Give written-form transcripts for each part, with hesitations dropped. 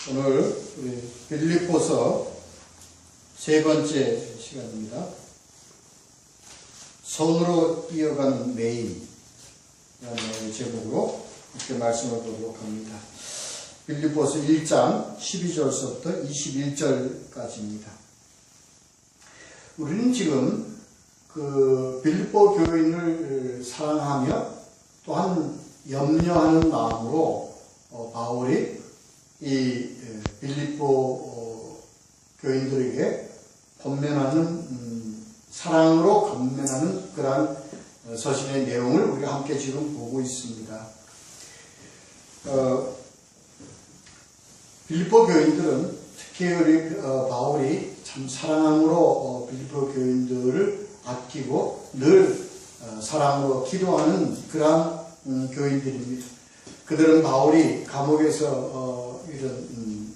오늘 우리 빌립보서 세 번째 시간입니다. 손으로 이어가는 매임이라는 제목으로 이렇게 말씀을 보도록 합니다. 빌립보서 1장 12절서부터 21절까지입니다. 우리는 지금 그 빌립보 교인을 사랑하며 또한 염려하는 마음으로 바울이 이 빌립보 교인들에게 권면하는 사랑으로 권면하는 그러한 서신의 내용을 우리가 함께 지금 보고 있습니다. 빌립보 교인들은 특히 우리 바울이 참 사랑함으로 빌립보 교인들을 아끼고 늘 사랑으로 기도하는 그러한 교인들입니다. 그들은 바울이 감옥에서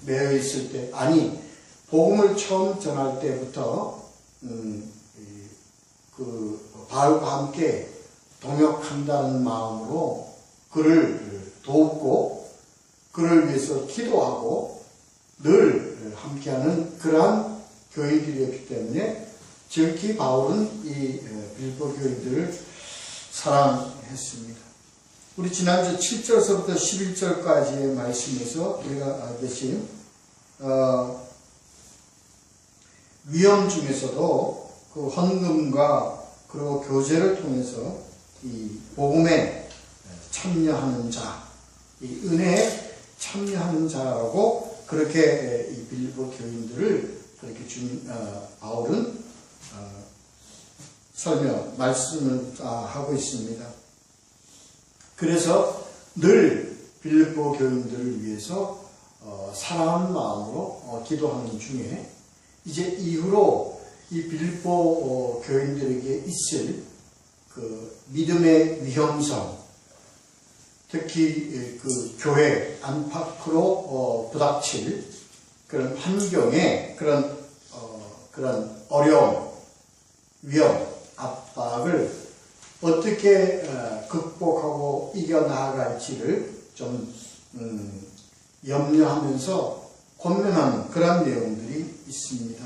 매여 있을 때, 아니 복음을 처음 전할 때부터 그 바울과 함께 동역한다는 마음으로 그를 돕고 그를 위해서 기도하고 늘 함께하는 그러한 교인들이었기 때문에 정확히 바울은 이 빌립보 교인들을 사랑했습니다. 우리 지난주 7절서부터 11절까지의 말씀에서 우리가 알듯이 위험 중에서도 그 헌금과 그리고 교제를 통해서 이 복음에 참여하는 자, 이 은혜에 참여하는 자라고 그렇게 이 빌립보 교인들을 그렇게 바울은 말씀을 하고 있습니다. 그래서 늘 빌립보 교인들을 위해서 사랑하는 마음으로 기도하는 중에 이제 이후로 이 빌립보 교인들에게 있을 그 믿음의 위험성, 특히 그 교회 안팎으로 부닥칠 그런 환경에 그런 어려움, 위험, 압박을 어떻게 극복하고 이겨나갈지를 좀 염려하면서 권면하는 그런 내용들이 있습니다.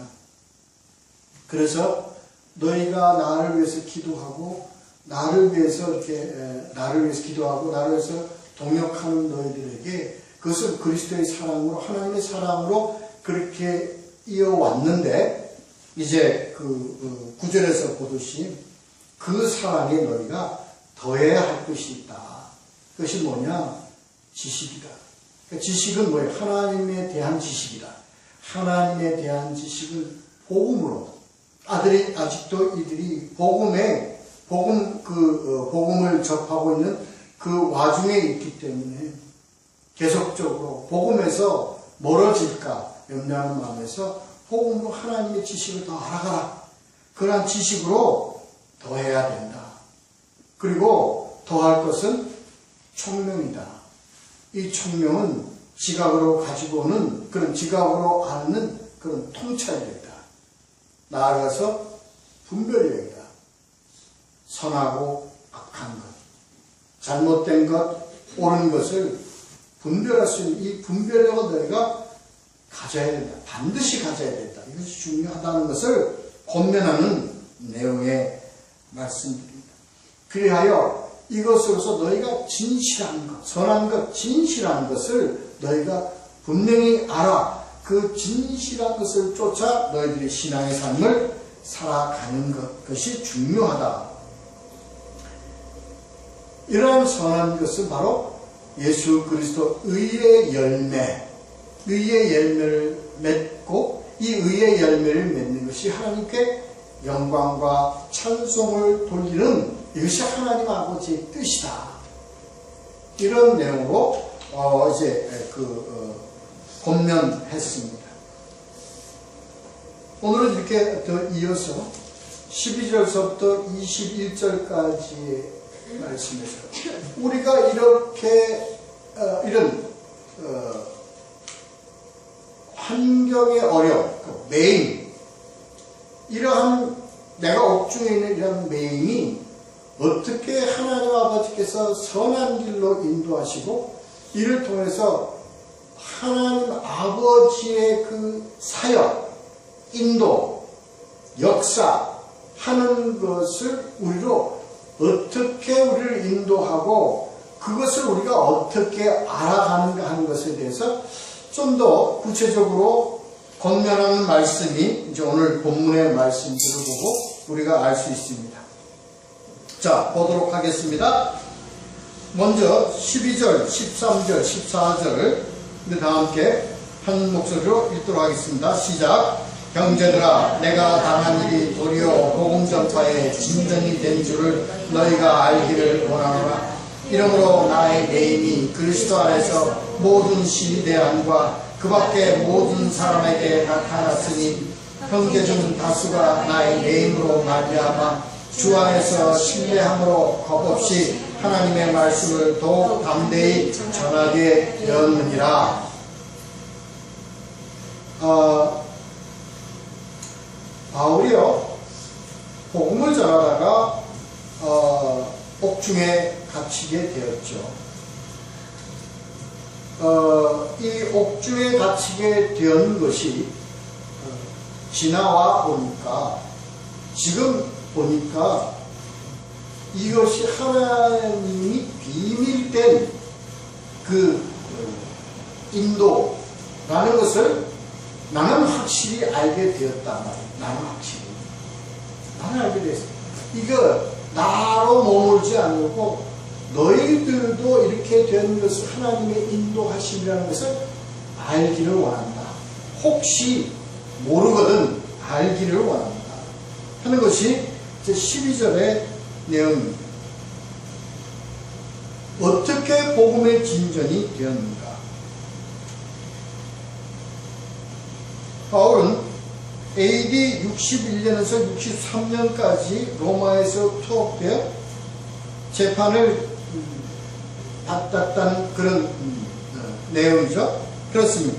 그래서 너희가 나를 위해서 기도하고 나를 위해서 기도하고 나를 위해서 동역하는 너희들에게 그것을 그리스도의 사랑으로 하나님의 사랑으로 그렇게 이어왔는데 이제 그 9절에서 보듯이 그 사랑에 너희가 더해야 할 것이 있다. 그것이 뭐냐? 지식이다. 그러니까 지식은 뭐예요? 하나님에 대한 지식이다. 하나님에 대한 지식을 복음으로 아직도 이들이 복음을 접하고 있는 그 와중에 있기 때문에 계속적으로 복음에서 멀어질까 염려하는 마음에서 복음으로 하나님의 지식을 더 알아가라. 그러한 지식으로 더해야 된다. 그리고 더할 것은 총명이다. 이 총명은 지각으로 가지고 오는 그런 지각으로 아는 그런 통찰력이다. 나아가서 분별력이다. 선하고 악한 것, 잘못된 것, 옳은 것을 분별할 수 있는 이 분별력을 너희가 가져야 된다. 반드시 가져야 된다. 이것이 중요하다는 것을 권면하는 내용의 말씀드립니다. 그리하여 이것으로서 너희가 진실한 것, 선한 것, 진실한 것을 너희가 분명히 알아. 그 진실한 것을 쫓아 너희들의 신앙의 삶을 살아가는 것이 중요하다. 이러한 선한 것은 바로 예수 그리스도 의의 열매를 맺고 이 의의 열매를 맺는 것이 하나님께 영광과 찬송을 돌리는 이것이 하나님 아버지의 뜻이다. 이런 내용으로 권면했습니다. 오늘은 이렇게 더 이어서 12절서부터 21절까지의 말씀에서 우리가 이렇게 이런 환경의 어려움, 매임, 이러한 내가 옥중에 있는 이런 매임이 어떻게 하나님 아버지께서 선한 길로 인도하시고 이를 통해서 하나님 아버지의 그 사역, 인도, 역사 하는 것을 우리로 어떻게 우리를 인도하고 그것을 우리가 어떻게 알아가는가 하는 것에 대해서 좀 더 구체적으로 권면하는 말씀이 이제 오늘 본문의 말씀들을 보고 우리가 알 수 있습니다. 자, 보도록 하겠습니다. 먼저 12절, 13절, 14절 우리 다 함께 한 목소리로 읽도록 하겠습니다. 시작. 형제들아, 내가 당한 일이 도리어 복음 전파의 진전이 된 줄을 너희가 알기를 원하노라. 이러므로 나의 내임이 그리스도 안에서 모든 시대안과 그 밖에 모든 사람에게 나타났으니 형제 중 다수가 나의 내임으로 말미암아 주 안에서 신뢰함으로 겁없이 하나님의 말씀을 더욱 담대히 전하게 되었느니라. 바울이요, 복음을 전하다가 옥중에 갇히게 되었죠. 이 옥중에 갇히게 된 것이 지나와 보니까, 지금 보니까 이것이 하나님이 비밀된 그 인도라는 것을 나는 확실히 알게 되었단 말이에요. 나는 알게 됐어요. 이거 나로 머물지 않고 너희들도 이렇게 된 것을 하나님의 인도하심이라는 것을 알기를 원한다. 혹시 모르거든 알기를 원한다 하는 것이 제 12절의 내용입니다. 어떻게 복음의 진전이 되었는가? 바울은 AD 61년에서 63년까지 로마에서 투옥되어 재판을 받았다는 그런 내용이죠. 그렇습니다.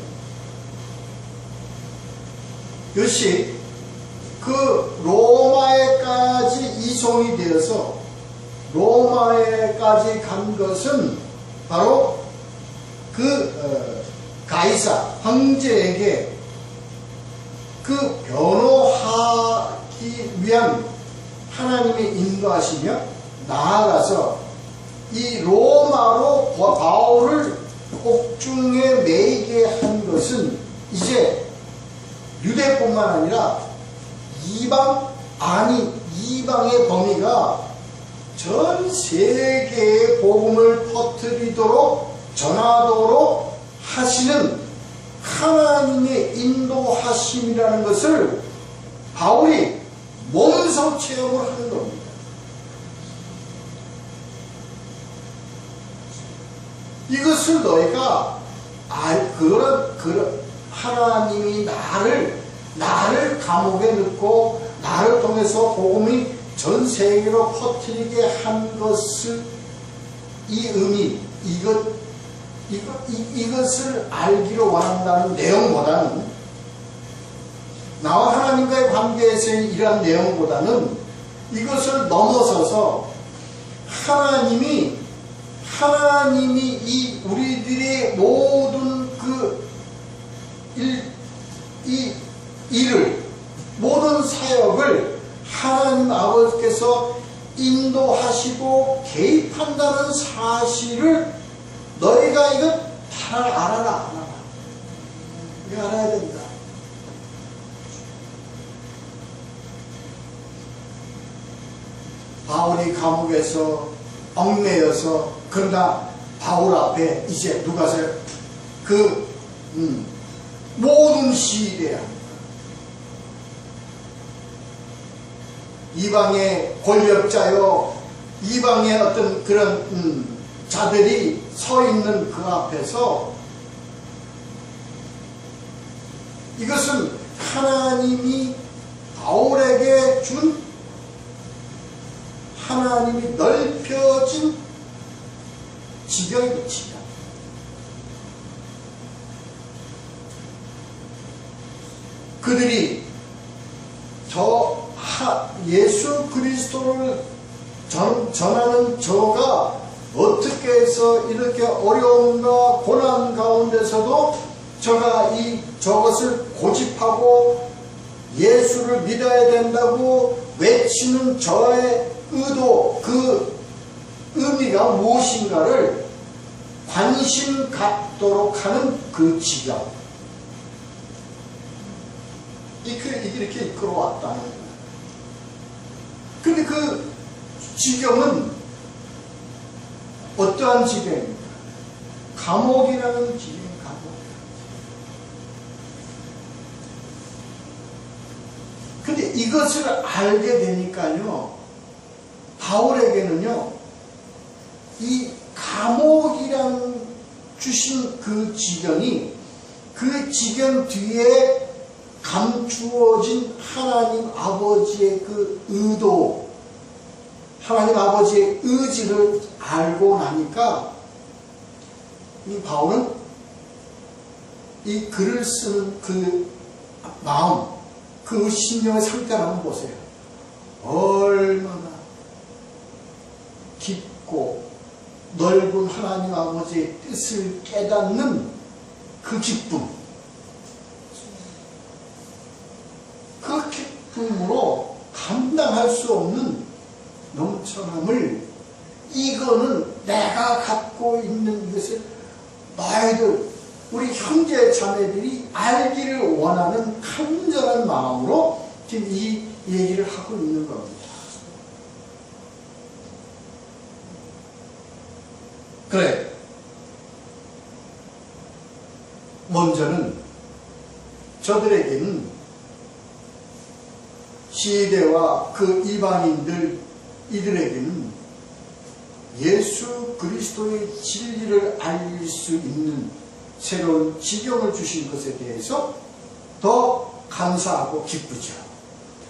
이것이 그 로마에까지 이송이 되어서 로마에까지 간 것은 바로 그 가이사 황제에게 그 변호하기 위한 하나님의 인도하시며 나아가서 이 로마로 바울을 옥중에 매이게 한 것은 이제 유대뿐만 아니라 이방의 범위가 전 세계에 복음을 퍼뜨리도록 전하도록 하시는 하나님의 인도하심이라는 것을 바울이 몸소 체험을 하는 겁니다. 이것을 너희가 그런 하나님이 나를 감옥에 넣고 나를 통해서 복음이 전 세계로 퍼뜨리게 한 것을 이 의미 이것을 알기를 원한다는 내용보다는 나와 하나님과의 관계에서의 이러한 내용보다는 이것을 넘어서서 하나님이 이 우리들의 모든 일을 모든 사역을 하나님 아버지께서 인도하시고 개입한다는 사실을 너희가 이거 알아라. 이거 알아야 된다. 바울이 감옥에서 얽매여서 그러나 바울 앞에 이제 누가 서요? 모든 시대야. 이방의 권력자요, 이방의 어떤 그런 자들이 서 있는 그 앞에서 이것은 하나님이 바울에게 준 하나님이 넓혀진 지경이지요. 그들이 예수 그리스도를 전하는 저가 어떻게 해서 이렇게 어려움과 고난 가운데서도 저것을 고집하고 예수를 믿어야 된다고 외치는 저의 의도, 그 의미가 무엇인가를 관심 갖도록 하는 그 지경. 이렇게 이끌어왔다는 거예요. 근데 그 지경은 어떠한 지경입니까? 감옥이라는 지경, 감옥. 근데 이것을 알게 되니까요, 바울에게는요, 이 감옥이라는 주신 그 지경이 그 지경 뒤에 감추어진 하나님 아버지의 그 의도, 하나님 아버지의 의지를 알고 나니까 이 바울은 이 글을 쓰는 그 마음, 그 심령의 상태를 한번 보세요. 얼마나 깊고 넓은 하나님 아버지의 뜻을 깨닫는 그 기쁨, 그 기쁨으로 감당할 수 없는 넘쳐남을, 이거는 내가 갖고 있는 이것을 너희들, 우리 형제 자매들이 알기를 원하는 간절한 마음으로 지금 이 얘기를 하고 있는 겁니다. 그래, 먼저는 저들에게는 시대와 그 이방인들, 이들에게는 예수 그리스도의 진리를 알릴 수 있는 새로운 지경을 주신 것에 대해서 더 감사하고 기쁘죠.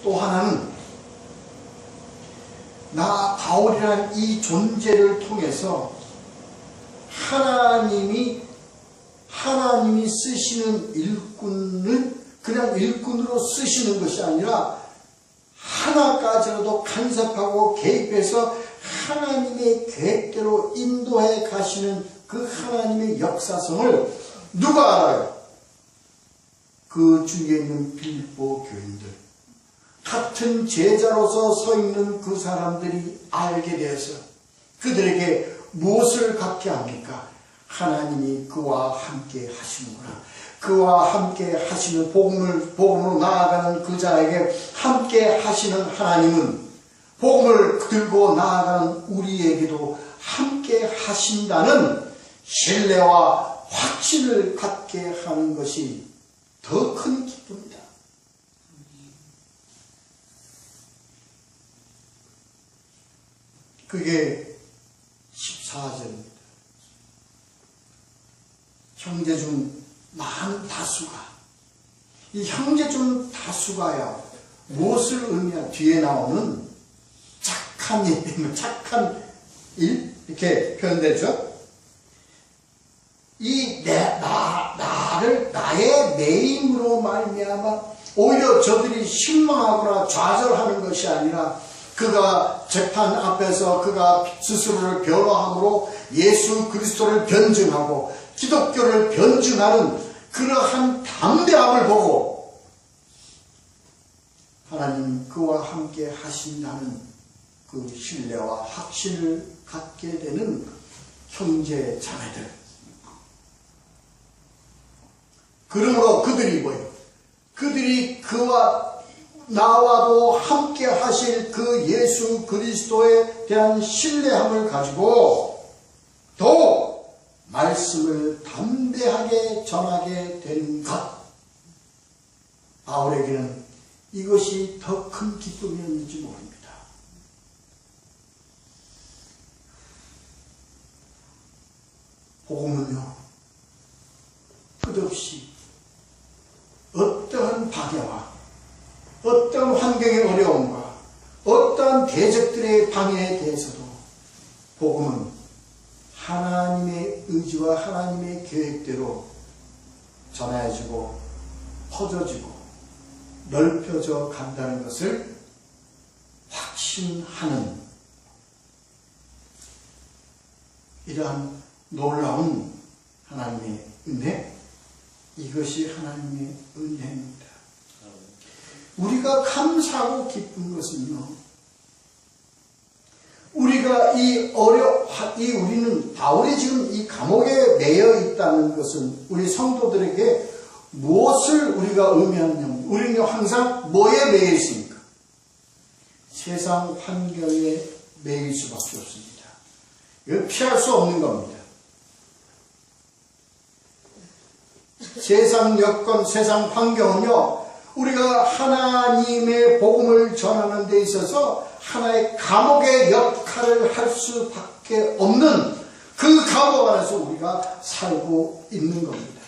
또 하나는 나 바울이라는 이 존재를 통해서 하나님이 쓰시는 일꾼을 그냥 일꾼으로 쓰시는 것이 아니라 하나까지라도 간섭하고 개입해서 하나님의 계획대로 인도해 가시는 그 하나님의 역사성을 누가 알아요? 그 주위에 있는 빌립보 교인들, 같은 제자로서 서 있는 그 사람들이 알게 되어서 그들에게 무엇을 갖게 합니까? 하나님이 그와 함께 하시는구나. 그와 함께 하시는 복음으로 나아가는 그 자에게 함께 하시는 하나님은 복음을 들고 나아가는 우리에게도 함께 하신다는 신뢰와 확신을 갖게 하는 것이 더 큰 기쁨이다. 그게 14절입니다. 형제 중 많은 다수가, 이 형제 중 다수가야 무엇을 의미하는, 뒤에 나오는 착한 일 이렇게 표현되죠. 이 나의 매임으로 말미암아 오히려 저들이 실망하거나 좌절하는 것이 아니라 그가 재판 앞에서 그가 스스로를 변호함으로 예수 그리스도를 변증하고 기독교를 변증하는 그러한 담대함을 보고 하나님 그와 함께 하신다는 그 신뢰와 확신을 갖게 되는 형제 자매들. 그러므로 그들이 뭐예요? 그들이 그와 나와도 함께 하실 그 예수 그리스도에 대한 신뢰함을 가지고 더욱 말씀을 담대하게 전하게 된 것. 바울에게는 이것이 더 큰 기쁨이었는지 모릅니다. 복음은요, 끝없이 어떠한 박해와 어떠한 환경의 어려움과 어떠한 대적들의 방해에 대해서도 복음은 하나님의 의지와 하나님의 계획대로 전해지고 퍼져지고 넓혀져 간다는 것을 확신하는 이러한 놀라운 하나님의 은혜, 이것이 하나님의 은혜입니다. 우리가 감사하고 기쁜 것은요, 우리가 우리는 바울이 지금 이 감옥에 매여 있다는 것은 우리 성도들에게 무엇을 우리가 의미하냐면, 우리는 항상 뭐에 매여 있습니까? 세상 환경에 매일 수밖에 없습니다. 이거 피할 수 없는 겁니다. 세상 여건, 세상 환경은요, 우리가 하나님의 복음을 전하는 데 있어서 하나의 감옥의 역할을 할 수밖에 없는 그 감옥 안에서 우리가 살고 있는 겁니다.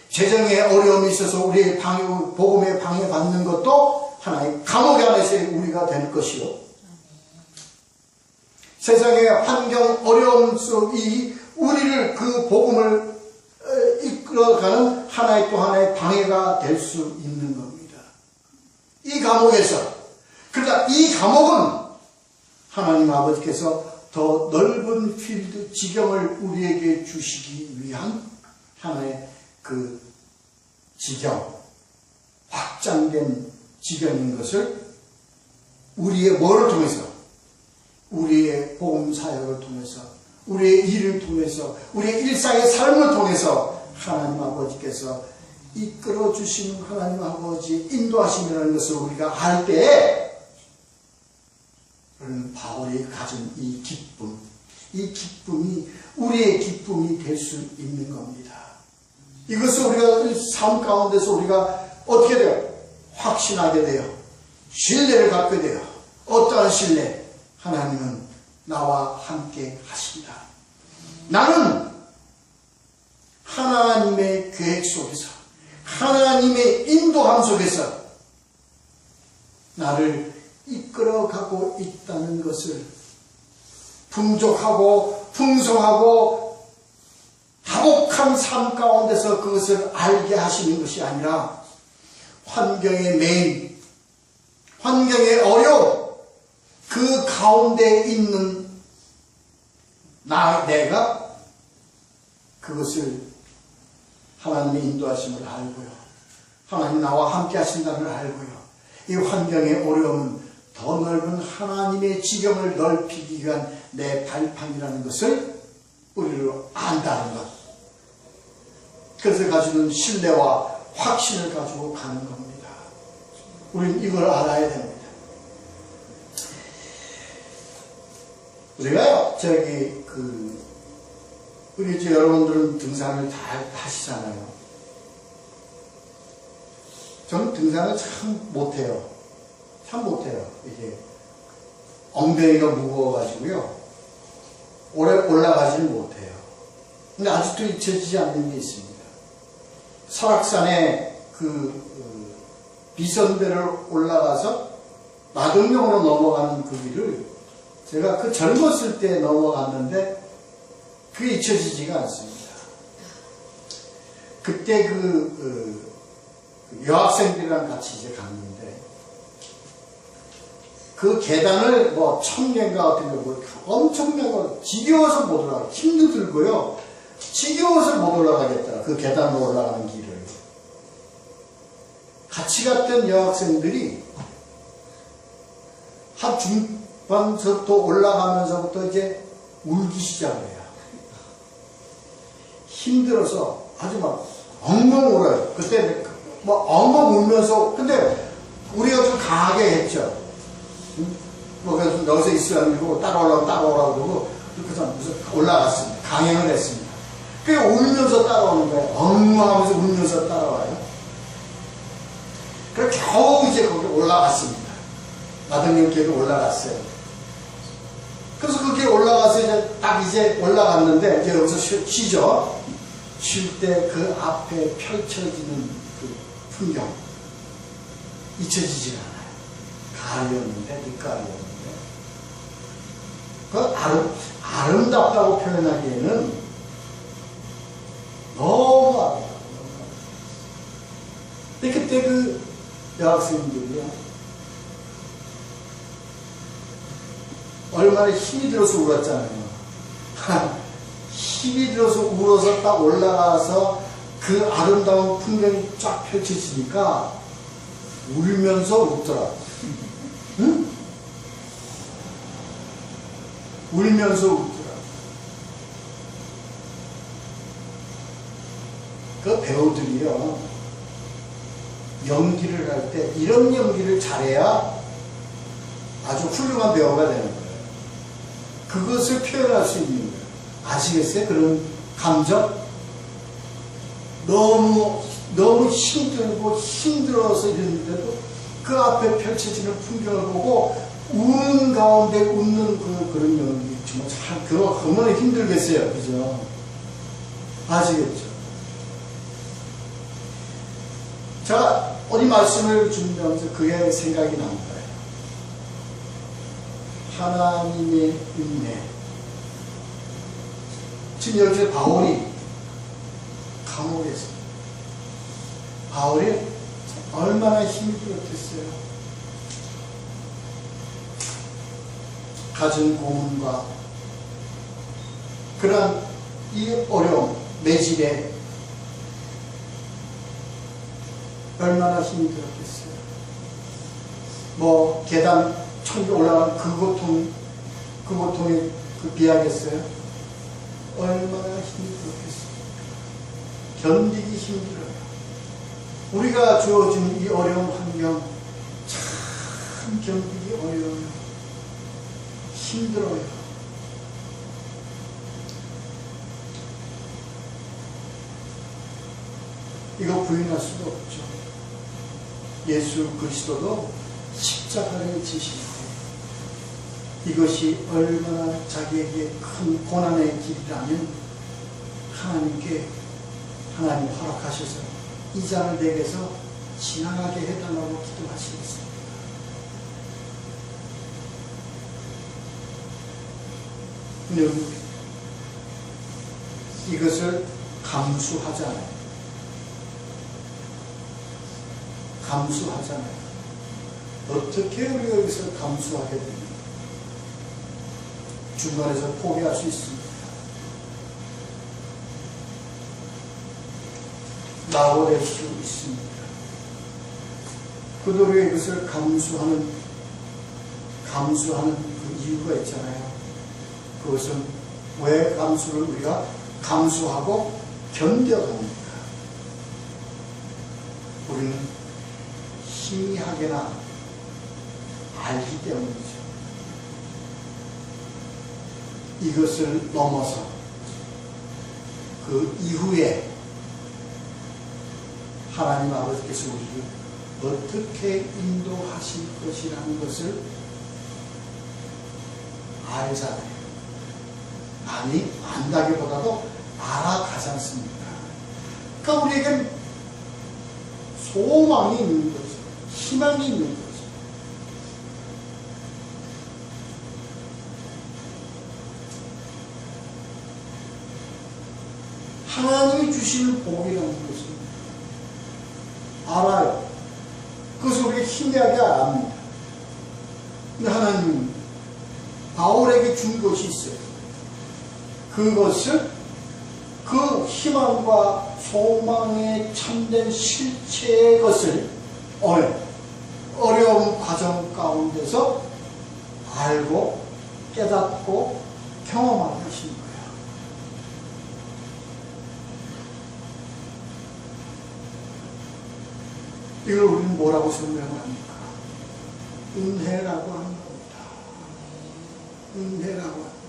재정에 어려움이 있어서 우리의 복음에 방해받는 것도 하나의 감옥 안에서 우리가 될 것이요, 세상의 환경 어려움 속이 우리를 그 복음을 이끌어가는 하나의 또 하나의 방해가 될 수 있는 겁니다. 이 감옥에서, 그러나 이 감옥은 하나님 아버지께서 더 넓은 필드 지경을 우리에게 주시기 위한 하나의 그 지경, 확장된 지경인 것을 우리의 뭐를 통해서, 우리의 복음 사역을 통해서, 우리의 일을 통해서, 우리의 일상의 삶을 통해서 하나님 아버지께서 이끌어 주시는 하나님 아버지 인도하심이라는 것을 우리가 알 때에, 바울이 가진 이 기쁨이 우리의 기쁨이 될 수 있는 겁니다. 이것을 우리가 삶 가운데서 우리가 어떻게 돼요? 확신하게 돼요. 신뢰를 갖게 돼요. 어떠한 신뢰? 하나님은 나와 함께 하신다. 나는 하나님의 계획 속에서, 하나님의 인도함 속에서 나를 이끌어가고 있다는 것을, 풍족하고 풍성하고 다복한 삶 가운데서 그것을 알게 하시는 것이 아니라, 환경의 매임, 환경의 어려움, 그 가운데 있는 내가 그것을 하나님의 인도하심을 알고요, 하나님 나와 함께 하신다는 걸 알고요, 이 환경의 어려움은 더 넓은 하나님의 지경을 넓히기 위한 내 발판이라는 것을 우리로 안다는 것, 그래서 가지는 신뢰와 확신을 가지고 가는 겁니다. 우리는 이걸 알아야 됩니다. 우리가 우리 여러분들은 등산을 다 하시잖아요. 저는 등산을 참 못해요. 이게 엉덩이가 무거워가지고요, 오래 올라가지는 못해요. 근데 아직도 잊혀지지 않는 게 있습니다. 설악산에 비선배를 올라가서 마동령으로 넘어가는 그 길을 제가 젊었을 때 넘어갔는데 그게 잊혀지지가 않습니다. 그때 여학생들이랑 같이 이제 갔는데, 그 계단을 1000개인가 같은 거 엄청난 거, 지겨워서 못 올라가, 힘도 들고요, 지겨워서 못 올라가겠더라. 그 계단으로 올라가는 길을. 같이 갔던 여학생들이 한 중반서부터 올라가면서부터 이제 울기 시작해요. 힘들어서 아주 막 엉엉 울어요. 그때 엉엉 울면서, 근데 우리가 좀 강하게 했죠. 그래서 여기서 있으라고 따라오라고 그러고, 그래서 올라갔습니다. 강행을 했습니다. 그게 울면서 따라오는 거예요. 엉엉하면서 울면서 따라와요. 그래서 겨우 이제 거기 올라갔습니다. 마등님께도 올라갔어요. 그래서 거기에 올라가서 이제 올라갔는데, 이제 여기서 쉬죠. 쉴 때 그 앞에 펼쳐지는 그 풍경, 잊혀지지가 않아요. 가을이었는데, 늦가을이었는데. 그 아름답다고 표현하기에는 너무 아름다워요. 근데 그때 그 여학생들이요, 얼마나 힘이 들어서 울었잖아요. 힘이 들어서 울어서 딱 올라가서 그 아름다운 풍경이 쫙 펼쳐지니까 울면서 웃더라. 응? 울면서 웃더라. 그 배우들이요, 연기를 할 때 이런 연기를 잘해야 아주 훌륭한 배우가 되는 거예요. 그것을 표현할 수 있는 거예요. 아시겠어요? 그런 감정? 너무 힘들고 힘들어서 이랬는데도 그 앞에 펼쳐지는 풍경을 보고 우는 가운데 웃는 그런 연기, 정말 참, 그거 얼마나 힘들겠어요. 그죠? 아시겠죠? 제가 어디 말씀을 준비하면서 그게 생각이 난 거예요. 하나님의 은혜. 지금 여기서 바울이 감옥에 있어요. 바울이 얼마나 힘이 들었겠어요. 가진 고문과 그런 이 어려움, 매질에 얼마나 힘이 들었겠어요. 뭐 계단 천개 올라가는 그 고통이 비하겠어요? 얼마나 힘이 들었겠어요. 견디기 힘들어요. 우리가 주어진 이 어려운 환경 참 견디기 어려워요. 힘들어요. 이거 부인할 수도 없죠. 예수 그리스도도 십자가를 지실 때 이것이 얼마나 자기에게 큰 고난의 길이라면 하나님 허락하셔서 이 잔을 내게서 지나가게 해달라고 기도하시겠습니다. 근데 이것을 감수하잖아요. 어떻게 우리가 여기서 감수하게 됩니까? 중간에서 포기할 수 있습니다. 낙오될 수 있습니다. 그도 우리가 이것을 감수하는 그 이유가 있잖아요. 그것은 왜 감수를 우리가 감수하고 견뎌갑니까? 우리는 희미하게나 알기 때문이죠. 이것을 넘어서 그 이후에 하나님 아버지께서 우리를 어떻게 인도하실 것이라는 것을 알잖아요. 아니, 안다기보다도 알아가지 않습니까? 그러니까 우리에겐 소망이 있는 거죠. 희망이 있는 거죠. 하나님이 주시는 복이라는 것을 알아요. 그것을 우리가 희미하게 압니다. 근데 하나님은 바울에게 준 것이 있어요. 그것을 그 희망과 소망의 참된 실체의 것을 어려운 과정 가운데서 알고 깨닫고 경험하게 하신 거예요. 이걸 우리는 뭐라고 설명합니까? 은혜라고 하는 겁니다. 은혜라고 하는 거죠.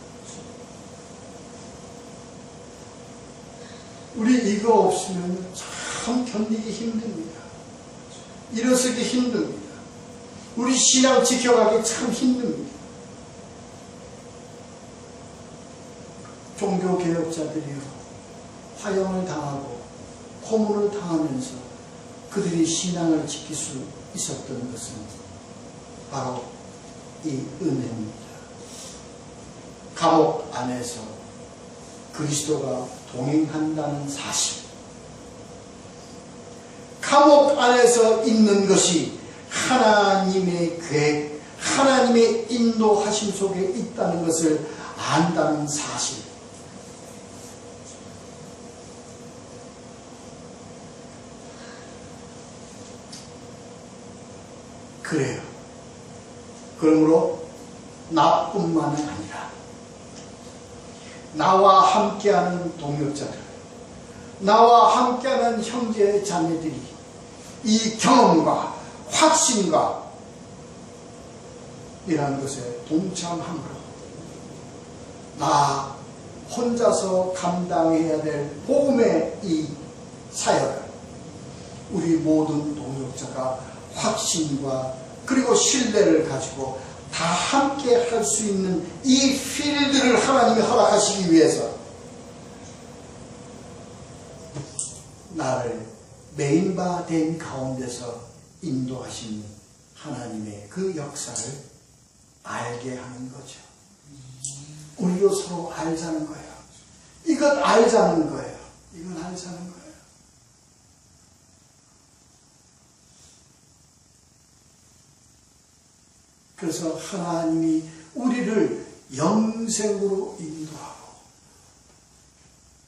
우리 이거 없으면 참 견디기 힘듭니다. 일어서기 힘듭니다. 우리 신앙 지켜가기 참 힘듭니다. 종교개혁자들이요, 화형을 당하고 고문을 당하면서 그들이 신앙을 지킬 수 있었던 것은 바로 이 은혜입니다. 감옥 안에서 그리스도가 동행한다는 사실, 감옥 안에서 있는 것이 하나님의 계획, 하나님의 인도하심 속에 있다는 것을 안다는 사실, 그래요. 그러므로 나뿐만은 아니라 나와 함께하는 동역자들, 나와 함께하는 형제 자매들이 이 경험과 확신과 이라는 것에 동참함으로 나 혼자서 감당해야 될 복음의 이 사역을 우리 모든 동역자가 확신과 그리고 신뢰를 가지고 다 함께 할 수 있는 이 필드를 하나님이 허락하시기 위해서 나를 메인바된 가운데서 인도하신 하나님의 그 역사를 알게 하는 거죠. 우리도 서로 알자는 거예요. 이것 알자는 거예요. 이건 알자는 거예요. 그래서 하나님이 우리를 영생으로 인도하고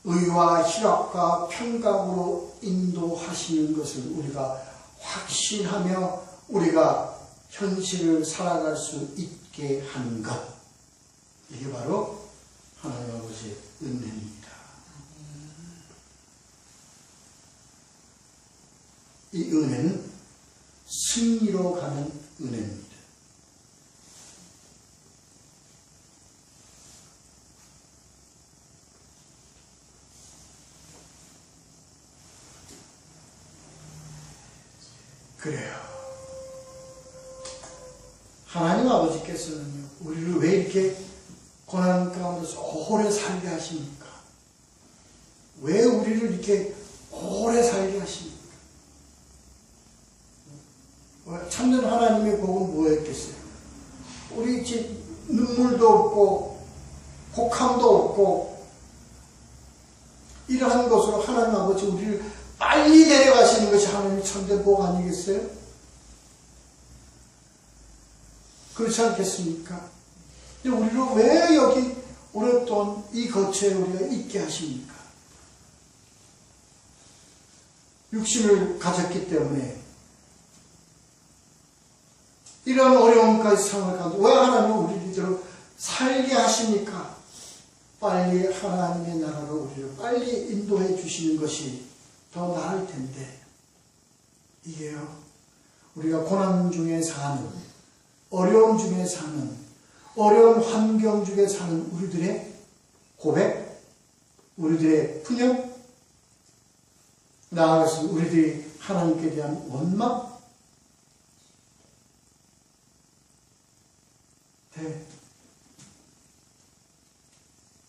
의와 희락과 평강으로 인도하시는 것을 우리가 확신하며 우리가 현실을 살아갈 수 있게 하는 것, 이게 바로 하나님 아버지의 은혜입니다. 이 은혜는 승리로 가는 은혜입니다. 그래요. 하나님 아버지께서는요, 우리를 왜 이렇게 고난 가운데서 오래 살게 하십니까? 왜 우리를 이렇게 오래 살게 하십니까? 참된 하나님의 복은 뭐였겠어요? 우리 집 눈물도 없고 곡함도 없고 이러한 것으로 하나님 아버지 우리를 빨리 데려가시는 것이 하나님의 참된 복 아니겠어요? 그렇지 않겠습니까? 근데 우리를 왜 여기 오랫동안 이 거처에 우리가 있게 하십니까? 육신을 가졌기 때문에 이런 어려움까지 상을 가지고 왜 하나님은 우리를 이대로 살게 하십니까? 빨리 하나님의 나라로 우리를 빨리 인도해 주시는 것이 더 나을 텐데, 이게요, 우리가 고난 중에 사는, 어려움 중에 사는, 어려운 환경 중에 사는 우리들의 고백, 우리들의 푸념, 나아가서 우리들이 하나님께 대한 원망,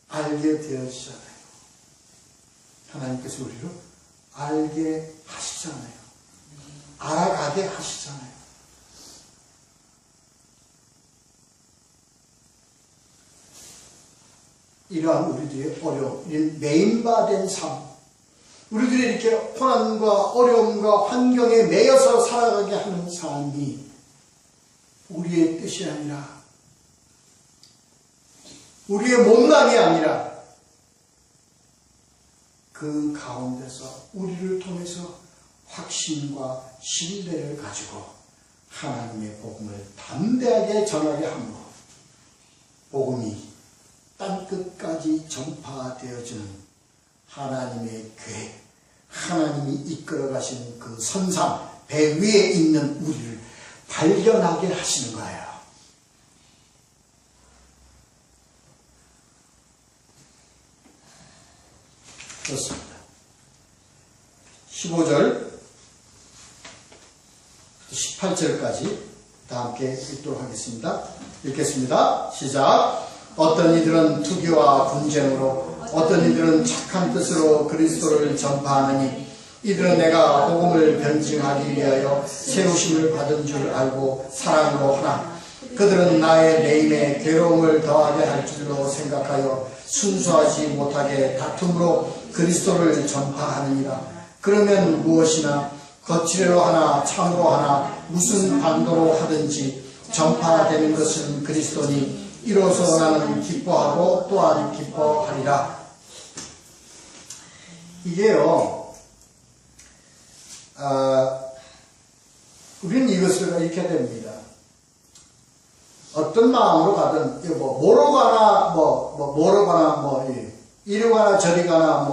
알게 되어지잖아요. 하나님께서 우리를 알게 하시잖아요. 알아가게 하시잖아요. 이러한 우리들의 어려움, 메인바된 삶, 우리들이 이렇게 고난과 어려움과 환경에 매여서 살아가게 하는 삶이 우리의 뜻이 아니라, 우리의 못남이 아니라 그 가운데서 우리를 통해서 확신과 신뢰를 가지고 하나님의 복음을 담대하게 전하게 함으로 복음이 땅끝까지 전파되어지는 하나님의 계획, 하나님이 이끌어 가시는 그 선상, 배 위에 있는 우리를 발견하게 하시는 거예요. 그렇습니다. 15절, 18절까지 다 함께 읽도록 하겠습니다. 읽겠습니다. 시작. 어떤 이들은 투기와 분쟁으로, 어떤 이들은 착한 뜻으로 그리스도를 전파하느니 이들은 내가 복음을 변증하기 위하여 세우심을 받은 줄 알고 사랑으로 하나, 그들은 나의 매임에 괴로움을 더하게 할 줄로 생각하여 순수하지 못하게 다툼으로 그리스도를 전파하느니라. 그러면 무엇이나 거칠어 하나 참으로 하나 무슨 방도로 하든지 전파되는 것은 그리스도니 이로써 나는 기뻐하고 또한 기뻐하리라. 이게요, 우리는 이것을 이렇게 됩니다. 어떤 마음으로 가든, 뭐로 가나, 이리 가나 저리 가나,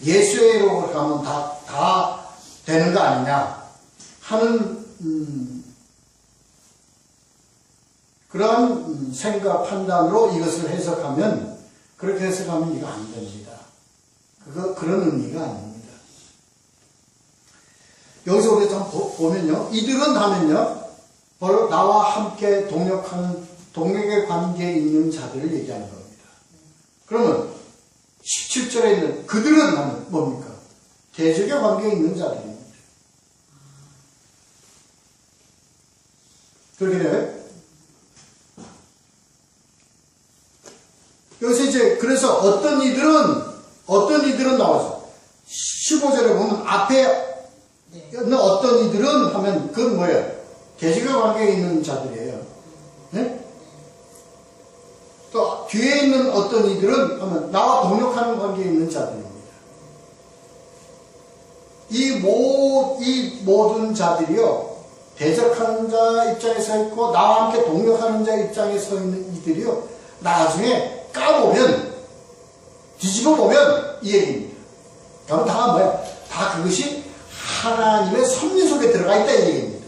예수의로 가면 다 되는 거 아니냐 하는, 그런 생각, 판단으로 이것을 해석하면, 그렇게 해석하면 이거 안 됩니다. 그런 의미가 아닙니다. 여기서 우리가 좀 보면요. 이들은 하면요. 바로 나와 함께 동역의 관계에 있는 자들을 얘기하는 겁니다. 그러면 17절에 있는 그들은 하면 뭡니까? 대적의 관계에 있는 자들입니다. 그렇게 돼요? 여기서 이제 그래서 어떤 이들은 나와서 15절에 보면 앞에 어떤 이들은 하면 그건 뭐예요? 대적의 관계에 있는 자들이에요. 네? 또 뒤에 있는 어떤 이들은 하면 나와 동역하는 관계에 있는 자들입니다. 이 모든 자들이요, 대적하는 자 입장에 서 있고 나와 함께 동역하는 자 입장에 서 있는 이들이요, 나중에 까보면, 뒤집어 보면 이 얘기입니다. 그럼 다 뭐야? 다 그것이 하나님의 섭리 속에 들어가 있다 이 얘기입니다.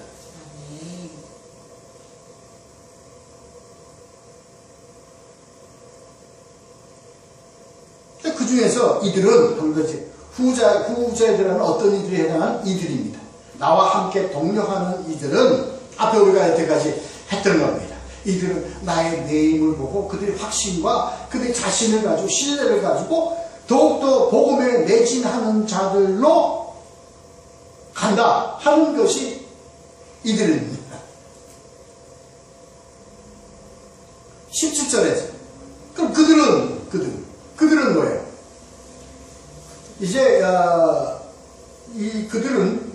그 중에서 이들은 한 거지. 후자들은 어떤 이들이 해당하는 이들입니다. 나와 함께 동력하는 이들은 앞에 우리가 여태까지 했던 겁니다. 이들은 나의 내임을 보고 그들의 확신과 그들의 자신을 가지고 신뢰를 가지고 더욱더 복음에 매진하는 자들로 간다 하는 것이 이들입니다. 17절에서 그럼 그들은 뭐예요? 이제 이 그들은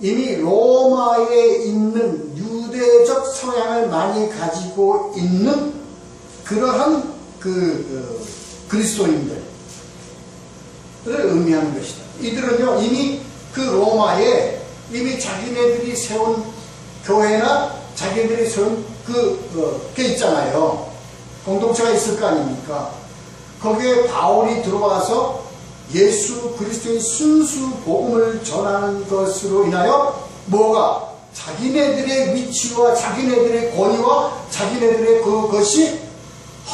이미 로마에 있는 유대적 성향을 많이 가지고 있는 그러한 그리스도인들을 의미하는 것이다. 이들은요 이미 그 로마에 이미 자기네들이 세운 교회나 자기네들이 세운 그게 있잖아요. 공동체가 있을 거 아닙니까? 거기에 바울이 들어와서 예수 그리스도의 순수 복음을 전하는 것으로 인하여 뭐가 자기네들의 위치와 자기네들의 권위와 자기네들의 그것이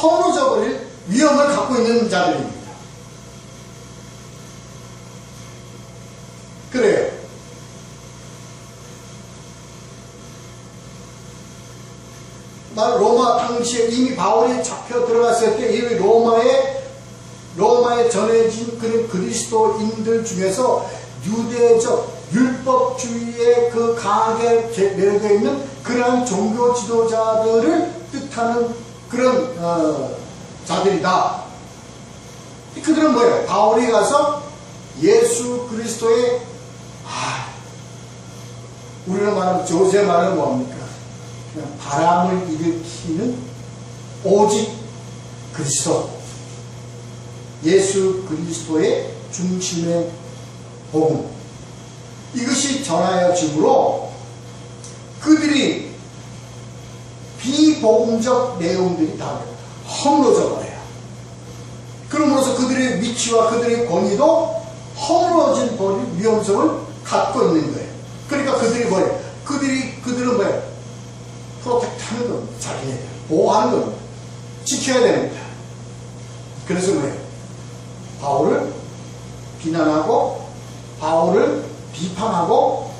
허물어져 버릴 위험을 갖고 있는 자들입니다. 그래요. 로마 당시에 이미 바울이 잡혀 들어갔을 때 이미 로마에 전해진 그리스도인들 중에서 유대적 율법주의에 강하게 매여져 있는 그러한 종교 지도자들을 뜻하는 그런 자들이다. 그들은 뭐예요? 바울이 가서 예수 그리스도의 우리는 말하는 조세 말은 뭡니까? 그냥 바람을 일으키는 오직 그리스도, 예수 그리스도의 중심의 복음, 이것이 전하여짐으로 그들이 비복음적 내용들이 다 허물어져 버려요. 그러므로서 그들의 위치와 그들의 권위도 허물어진 버릴 위험성을 갖고 있는 거예요. 그러니까 그들이 뭐예요? 그들은 뭐예요? 프로텍트 하는 겁니다. 자기네들 보호하는 겁니다. 지켜야 됩니다. 그래서 뭐예요? 바울을 비난하고 바울을 비판하고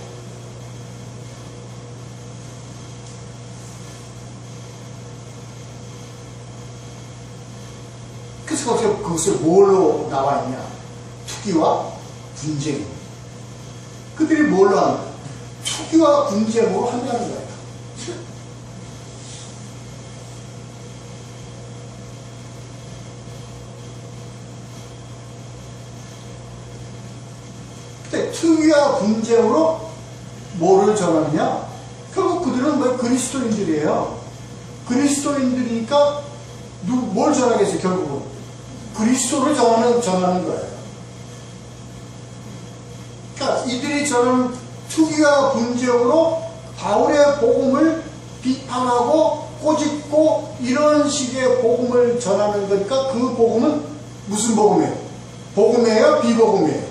그래서 그것을 뭘로 나와 있냐? 투기와 분쟁. 그들이 뭘로 하는 거야? 투기와 분쟁으로 한다는 거예요. 근데 투기와 분쟁으로 뭐를 전하느냐? 결국 그들은 뭐 그리스도인들이에요. 그리스도인들이니까 뭘 전하겠어요? 결국은 그리스도를 전하는 거예요. 그러니까 이들이 전하는 투기와 분쟁으로 바울의 복음을 비판하고 꼬집고 이런 식의 복음을 전하는 거니까 그 복음은 무슨 복음이에요? 복음이에요? 비복음이에요?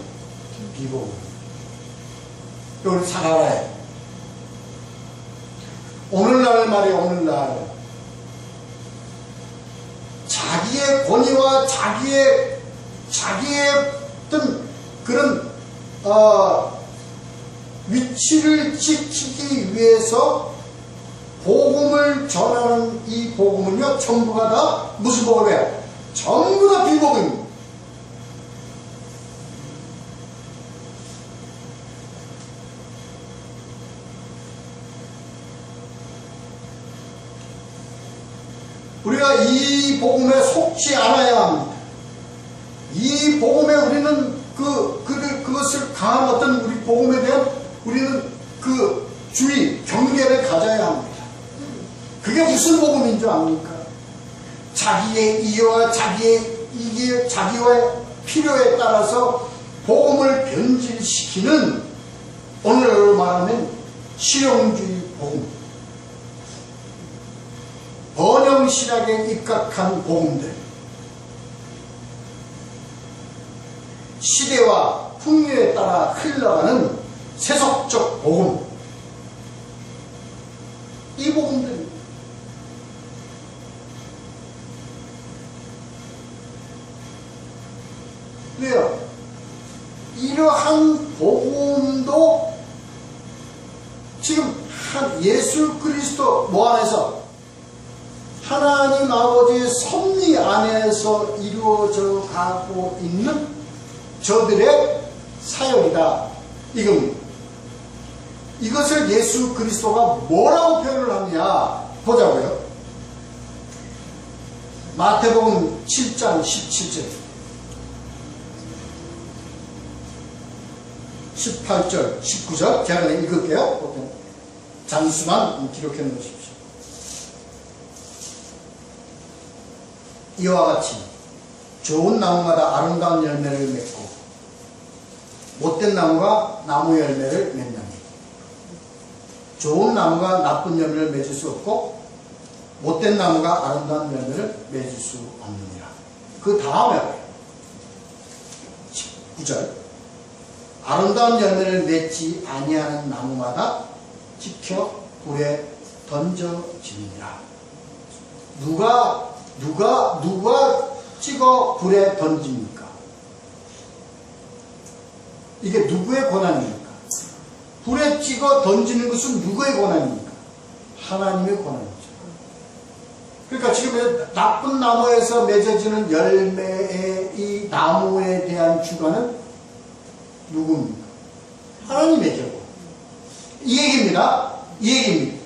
비복음. 여기 살아라요. 오늘날 말이에요. 오늘날 자기의 권위와 자기의 어떤 그런 위치를 지키기 위해서 복음을 전하는 이 복음은요, 전부가 다 무슨 복음이에요? 전부 다 비복음입니다. 우리가 이 복음에 속지 않아야 합니다. 이 복음에 우리는 그것을 강한 어떤 우리 복음에 대한 우리는 그 주의, 경계를 가져야 합니다. 그게 무슨 복음인 줄 압니까? 자기의 이해와 자기와의 필요에 따라서 복음을 변질시키는 오늘날로 말하면 실용주의 복음, 번영신학에 입각한 복음들, 시대와 풍요에 따라 흘러가는 세속적 복음, 이 복음들입니다. 왜요? 이러한 복음도 지금 예수 그리스도 뭐 안에서? 하나님 아버지의 섭리 안에서 이루어져 가고 있는 저들의 사역이다. 이겁니다. 이것을 예수 그리스도가 뭐라고 표현을 하느냐 보자고요. 마태복음 7장 17절 18절 19절 제가 그냥 읽을게요. 장수만 기록해 놓으십시오. 이와 같이 좋은 나무마다 아름다운 열매를 맺고 못된 나무가 나무 열매를 맺나니 좋은 나무가 나쁜 열매를 맺을 수 없고 못된 나무가 아름다운 열매를 맺을 수 없느니라. 그 다음에 19절 아름다운 열매를 맺지 아니하는 나무마다 지켜 불에 던져지느니라. 누가 찍어 불에 던집니까? 이게 누구의 권한입니까? 불에 찍어 던지는 것은 누구의 권한입니까? 하나님의 권한이죠. 그러니까 지금 나쁜 나무에서 맺어지는 열매의 이 나무에 대한 주관은 누구입니까? 하나님의 결과. 이 얘기입니다. 이 얘기입니다.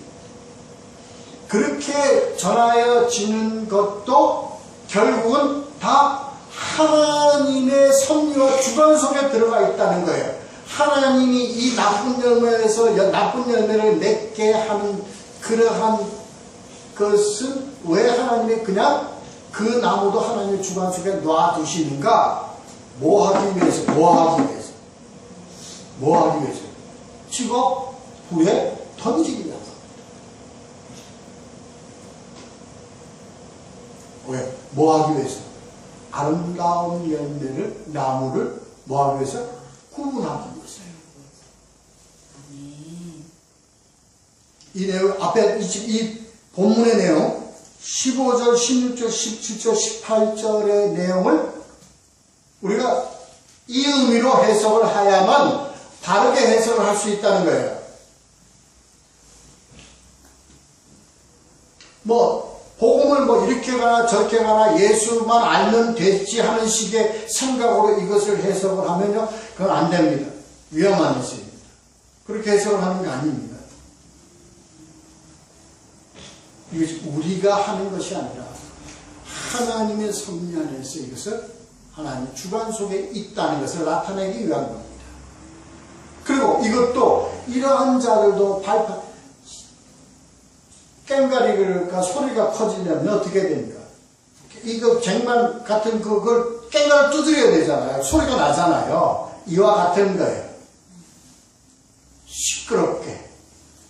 그렇게 전하여지는 것도 결국은 다 하나님의 섭리와 주관 속에 들어가 있다는 거예요. 하나님이 이 나쁜 열매에서 나쁜 열매를 맺게 하는 그러한 것은 왜 하나님이 그냥 그 나무도 하나님의 주관 속에 놔두시는가? 뭐 하기 위해서? 찍어 불에 던지기 위해서. 왜? 뭐 하기 위해서? 아름다운 열매를, 나무를 뭐 하기 위해서? 구분하기 위해서. 이 내용, 앞에 이 본문의 내용, 15절, 16절, 17절, 18절의 내용을 우리가 이 의미로 해석을 해야만 다르게 해석을 할 수 있다는 거예요. 복음을 이렇게 가나 저렇게 가나 예수만 알면 됐지 하는 식의 생각으로 이것을 해석을 하면요, 그건 안 됩니다. 위험한 것입니다. 그렇게 해석을 하는 게 아닙니다. 이것이 우리가 하는 것이 아니라 하나님의 섭리 안에서 이것을 하나님의 주관 속에 있다는 것을 나타내기 위한 겁니다. 그리고 이것도 이러한 자들도 깽가리가 소리가 커지려면 어떻게 됩니까? 이거 쟁반 같은 그걸 깽가를 두드려야 되잖아요. 소리가 나잖아요. 이와 같은 거예요. 시끄럽게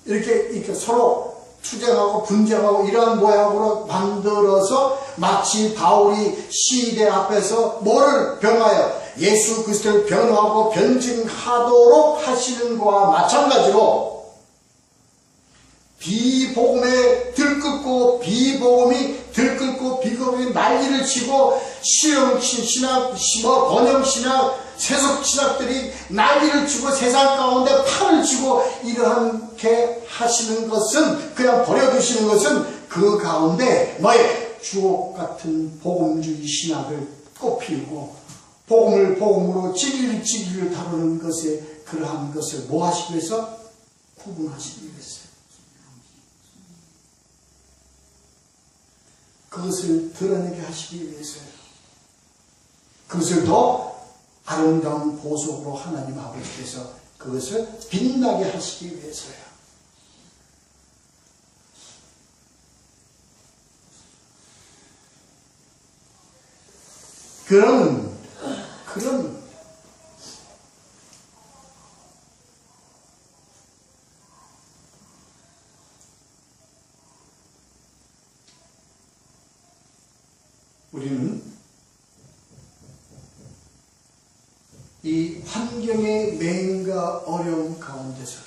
이렇게 서로 투쟁하고 분쟁하고 이러한 모양으로 만들어서 마치 바울이 시대 앞에서 뭐를 변화하여 예수 그리스도를 변화하고 변증하도록 하시는 것과 마찬가지로 비복음에 들끓고 비복음이 들끓고 비복음이 난리를 치고 실용신학, 번영신학, 세속신학들이 난리를 치고 세상 가운데 판을 치고 이러하게 하시는 것은 그냥 버려두시는 것은 그 가운데 뭐에 주옥 같은 복음주의 신학을 꽃피우고 복음을 복음으로 진리를 다루는 것에 그러한 것을 뭐 하시기 위해서? 구분하시기 위해서. 그것을 드러내게 하시기 위해서요. 그것을 더 아름다운 보석으로 하나님 아버지께서 그것을 빛나게 하시기 위해서요. 그런 우리는 이 환경의 매임과 어려움 가운데서도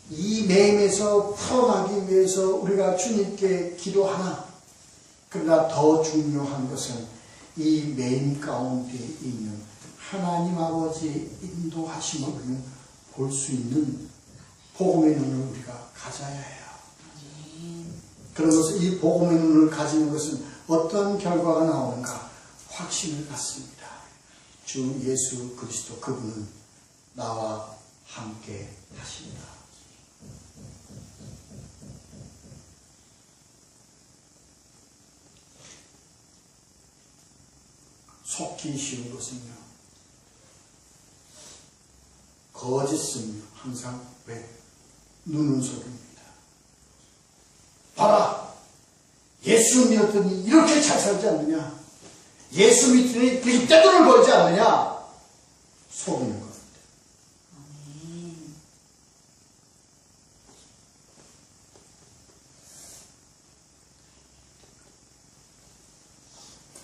이 매임에서 풀어나기 위해서 우리가 주님께 기도하나, 그러나 더 중요한 것은 이 매임 가운데 있는 하나님 아버지의 인도하심을 우리는 볼 수 있는 복음의 눈을 우리가 가져야 해요. 그런 것을, 이 복음의 눈을 가지는 것은 어떤 결과가 나오는가? 확신을 갖습니다. 주 예수 그리스도 그분은 나와 함께 하십니다. 속기 쉬운 것은요, 거짓은요 항상 왜? 눈은 속입니다. 봐라! 예수 믿었더니 이렇게 잘 살지 않느냐? 예수 믿더니 이렇게 떼돈을 벌지 않느냐? 속이는 겁니다.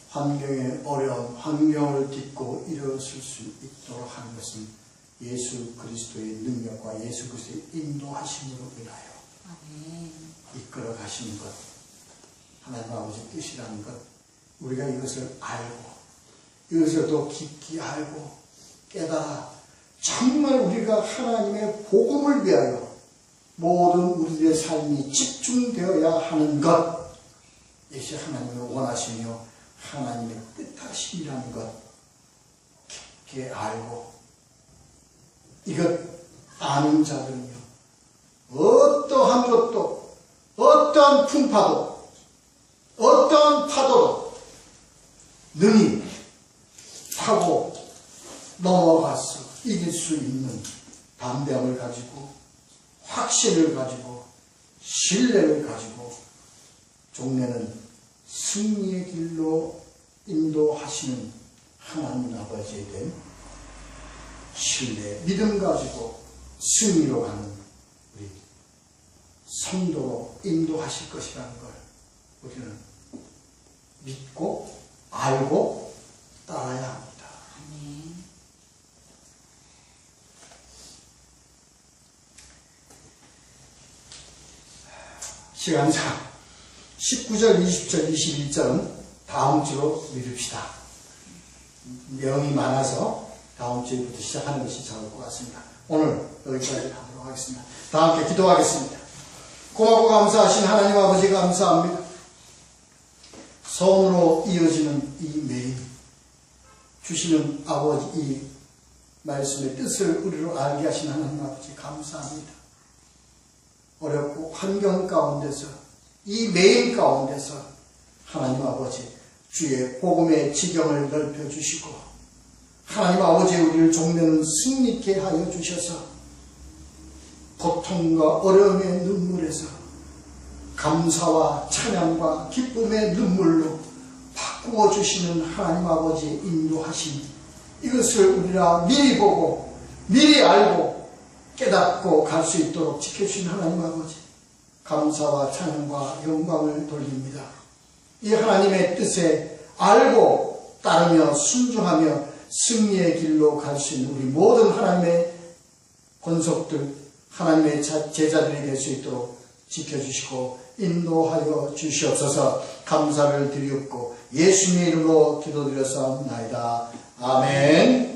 환경의 어려운 환경을 딛고 일어설 수 있도록 하는 것은 예수 그리스도의 능력과 예수 그리스도의 인도하심으로 인하여 이끌어 가시는 것, 하나님 아버지 뜻이라는 것, 우리가 이것을 알고 이것을 더 깊이 알고 깨달아 정말 우리가 하나님의 복음을 위하여 모든 우리의 삶이 집중되어야 하는 것, 이것이 하나님의 원하시며 하나님의 뜻하심이라는 것 깊게 알고, 이것 아는 자들은요 어떠한 것도, 어떠한 풍파도, 어떠한 파도도 능히 타고 넘어가서 이길 수 있는 담대함을 가지고, 확신을 가지고, 신뢰를 가지고, 종래는 승리의 길로 인도하시는 하나님 아버지에 대한 신뢰, 믿음 가지고 승리로 가는 우리 성도로 인도하실 것이라는 걸 우리는 믿고 알고 따라야 합니다. 시간상 19절, 20절, 21절은 다음 주로 미룹시다. 내용이 많아서 다음 주부터 시작하는 것이 좋을 것 같습니다. 오늘 여기까지 하도록 하겠습니다. 다 함께 기도하겠습니다. 고맙고 감사하신 하나님 아버지 감사합니다. 성으로 이어지는 이 매일 주시는 아버지 이 말씀의 뜻을 우리로 알게 하신 하나님 아버지 감사합니다. 어렵고 환경 가운데서 이 매일 가운데서 하나님 아버지 주의 복음의 지경을 넓혀주시고 하나님 아버지 우리를 종래는 승리케 하여 주셔서 고통과 어려움의 눈물에서 감사와 찬양과 기쁨의 눈물로 바꾸어 주시는 하나님 아버지의 인도하심, 이것을 우리가 미리 보고 미리 알고 깨닫고 갈 수 있도록 지켜주신 하나님 아버지, 감사와 찬양과 영광을 돌립니다. 이 하나님의 뜻에 알고 따르며 순종하며 승리의 길로 갈 수 있는 우리 모든 하나님의 권속들, 하나님의 제자들이 될 수 있도록 지켜주시고 인도하여 주시옵소서. 감사를 드리옵고 예수님의 이름으로 기도드렸사옵나이다. 아멘.